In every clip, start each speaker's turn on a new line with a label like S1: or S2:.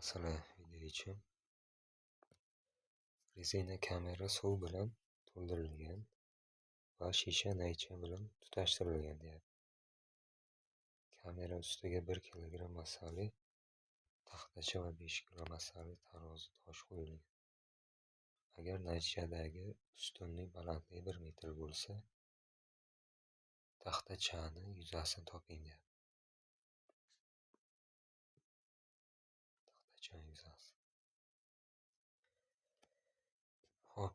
S1: Masala video uchun rezina kamera suv bilan to'ldirilgan va shisha naycha bilan tutashtirilgan deyapti. Kamera ustiga 1 kilogramm masali taxtacha va 5 kilo masali tarozi tosh qo'yilgan. Agar naychadagi ustunning balandligi 1 metr bo'lsa, taxtachani yuzasini toping deyapti. Taxtachani yuzasi. Xo'p,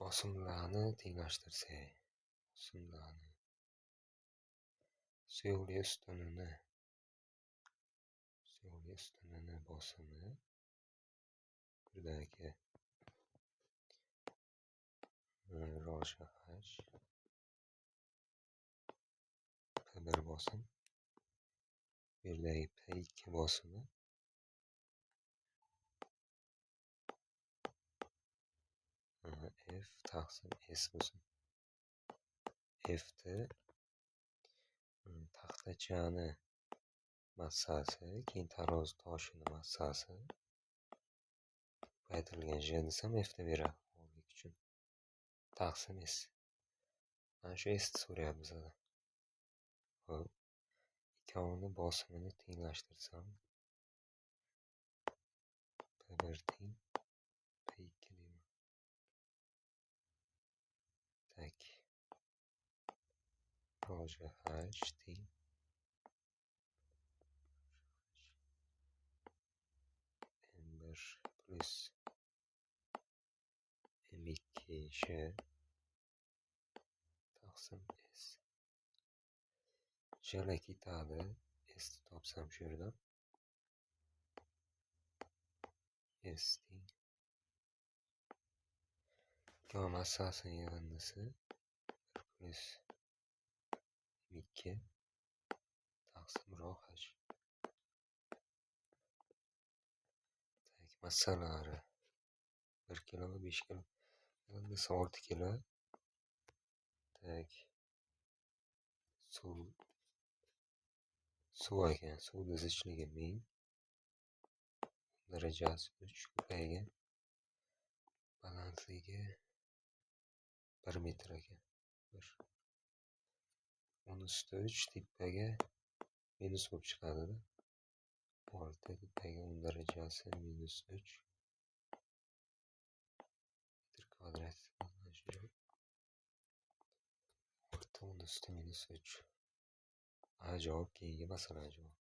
S1: bosimlarni tenglashtirsak. Bosimlarni suyuqli ustunini bosimi quyidagi roja H P1 bosim, bu yerdagi P2 bosimi F taqsim S bo'lsin. F'ni taxtachani massasi, keyin tarozi toshini massasi ko'paytirilgan J desam F'ni beradi. O'nlik uchun taqsim S. Mana shu Sni so'rayapti bizdan. Xo'p, ikkovini bosimini tenglashtirsam P1 teng P2 deyman. Tak. Roja H teng M1 plus M2 J taqsim S. Jala ketadi. Sni topsam shu yerdan. S teng. Ikkov massasini yig'indisi 1 plus M2 taqsim rho H. Tak, massalari 1 kilo va 5 kilo. Yig'indisi 6 kilo. Tak. Suv ekan. Suvni zichligi 1000. Darajasi 3 ko'paygan. Balandligi 1 metr ekan. 1. Uni usti 3 tepaga minus bo'lib chiqadi. 6 tepaga 10 darajasi minus 3 metr kvadrat. O'rta 10 usti minus 3. Javob keyingi masala javob.